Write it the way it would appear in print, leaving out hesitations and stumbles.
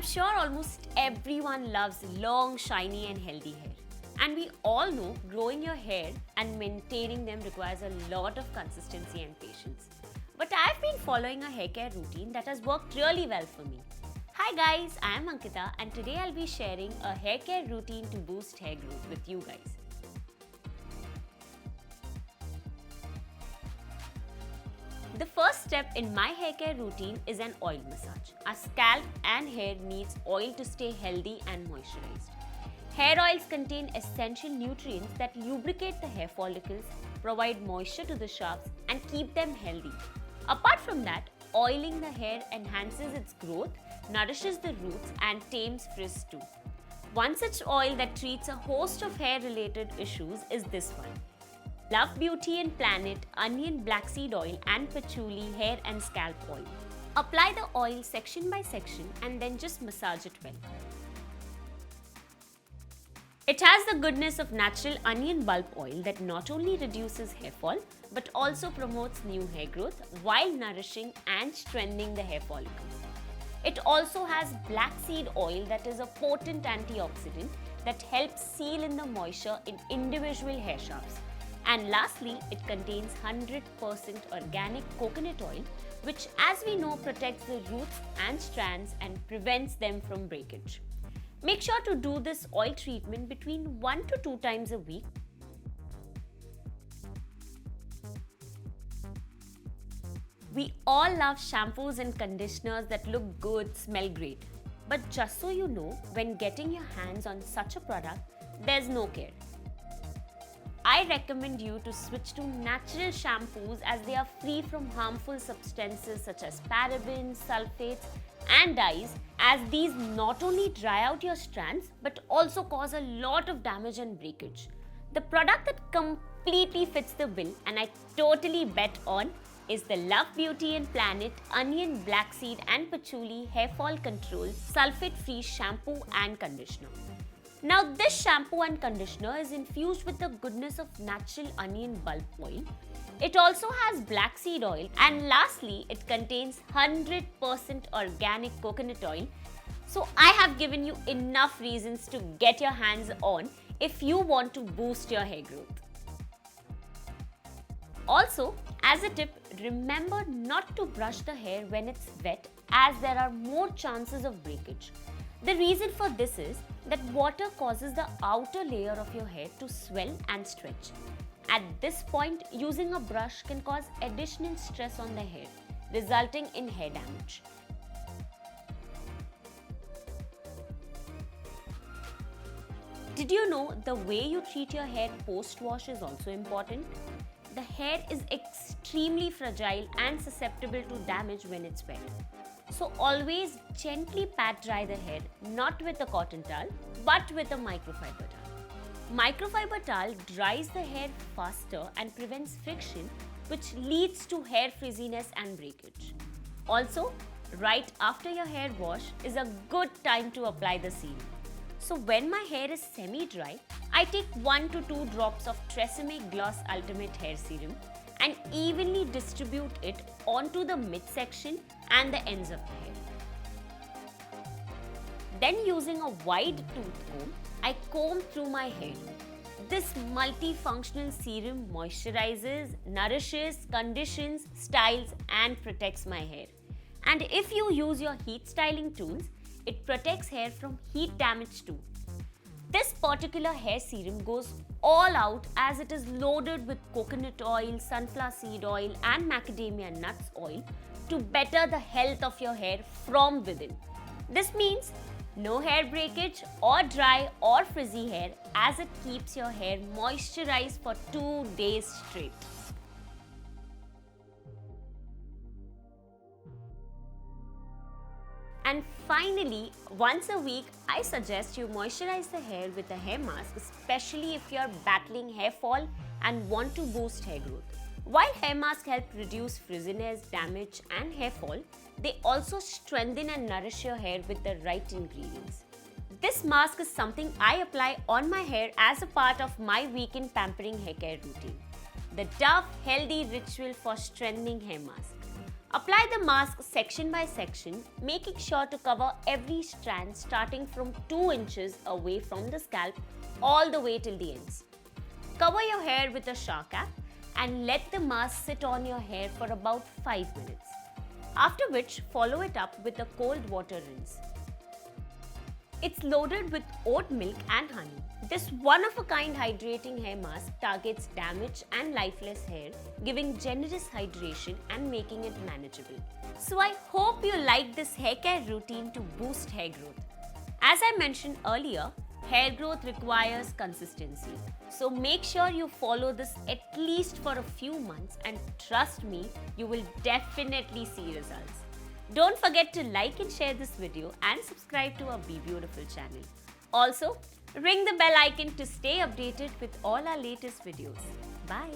sure almost everyone loves long, shiny and healthy hair. And we all know growing your hair and maintaining them requires a lot of consistency and patience. But I've been following a hair care routine that has worked really well for me. Hi guys, I am Ankita and today I'll be sharing a hair care routine to boost hair growth with you guys. The first step in my hair care routine is an oil massage. Our scalp and hair needs oil to stay healthy and moisturized. Hair oils contain essential nutrients that lubricate the hair follicles, provide moisture to the shafts and keep them healthy. Apart from that, oiling the hair enhances its growth, nourishes the roots and tames frizz too. One such oil that treats a host of hair-related issues is this one. Love Beauty and Planet Onion Black Seed Oil and Patchouli Hair and Scalp Oil. Apply the oil section by section and then just massage it well. It has the goodness of natural onion bulb oil that not only reduces hair fall but also promotes new hair growth while nourishing and strengthening the hair follicles. It also has black seed oil that is a potent antioxidant that helps seal in the moisture in individual hair shafts. And lastly, it contains 100% organic coconut oil, which as we know protects the roots and strands and prevents them from breakage. Make sure to do this oil treatment between 1 to 2 times a week. We all love shampoos and conditioners that look good, smell great. But just so you know, when getting your hands on such a product, there's no care. I recommend you to switch to natural shampoos as they are free from harmful substances such as parabens, sulfates and dyes, as these not only dry out your strands but also cause a lot of damage and breakage. The product that completely fits the bill and I totally bet on is the Love Beauty and Planet Onion Black Seed and Patchouli Hair Fall Control Sulfate-Free Shampoo and Conditioner. Now this shampoo and conditioner is infused with the goodness of natural onion bulb oil. It also has black seed oil and lastly it contains 100% organic coconut oil. So I have given you enough reasons to get your hands on if you want to boost your hair growth. Also, as a tip, remember not to brush the hair when it's wet as there are more chances of breakage. The reason for this is that water causes the outer layer of your hair to swell and stretch. At this point, using a brush can cause additional stress on the hair, resulting in hair damage. Did you know the way you treat your hair post-wash is also important? The hair is extremely fragile and susceptible to damage when it's wet. So always gently pat dry the hair, not with a cotton towel, but with a microfiber towel. Microfiber towel dries the hair faster and prevents friction, which leads to hair frizziness and breakage. Also, right after your hair wash is a good time to apply the serum. So when my hair is semi-dry, I take 1 to 2 drops of Tresemme Gloss Ultimate Hair Serum and evenly distribute it onto the midsection and the ends of the hair. Then using a wide tooth comb, I comb through my hair. This multifunctional serum moisturizes, nourishes, conditions, styles and protects my hair. And if you use your heat styling tools, it protects hair from heat damage too. This particular hair serum goes all out as it is loaded with coconut oil, sunflower seed oil and macadamia nuts oil to better the health of your hair from within. This means no hair breakage or dry or frizzy hair as it keeps your hair moisturized for 2 days straight. And finally, once a week, I suggest you moisturize the hair with a hair mask, especially if you are battling hair fall and want to boost hair growth. While hair masks help reduce frizziness, damage and hair fall, they also strengthen and nourish your hair with the right ingredients. This mask is something I apply on my hair as a part of my weekend pampering hair care routine. The Dove Healthy Ritual for Strengthening Hair Mask. Apply the mask section by section, making sure to cover every strand starting from 2 inches away from the scalp all the way till the ends. Cover your hair with a shower cap and let the mask sit on your hair for about 5 minutes. After which, follow it up with a cold water rinse. It's loaded with oat milk and honey. This one-of-a-kind hydrating hair mask targets damaged and lifeless hair, giving generous hydration and making it manageable. So I hope you like this hair care routine to boost hair growth. As I mentioned earlier, hair growth requires consistency. So make sure you follow this at least for a few months, and trust me, you will definitely see results. Don't forget to like and share this video and subscribe to our Be Beautiful channel. Also, ring the bell icon to stay updated with all our latest videos. Bye.